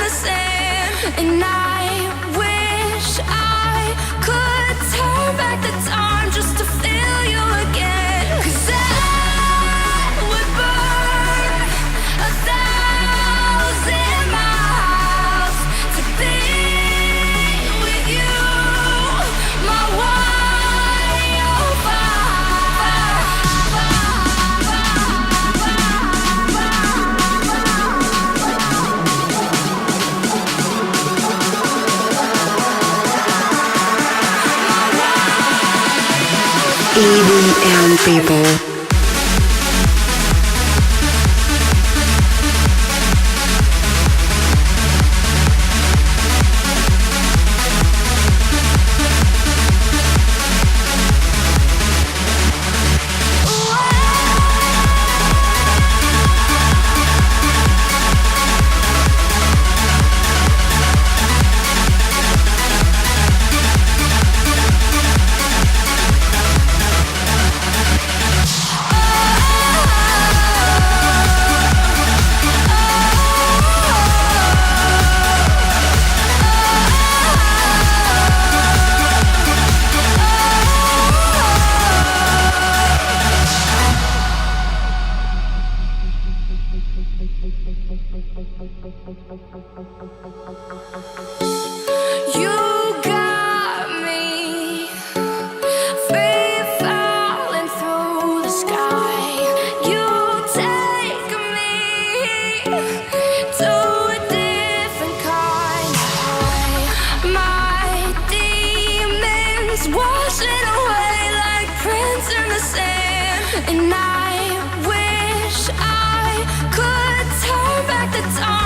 the sand. And I wish I could turn back the time just to feel you again. 'Cause I would burn 1,000 miles to be with you, my EDM people. And I wish I could turn back the time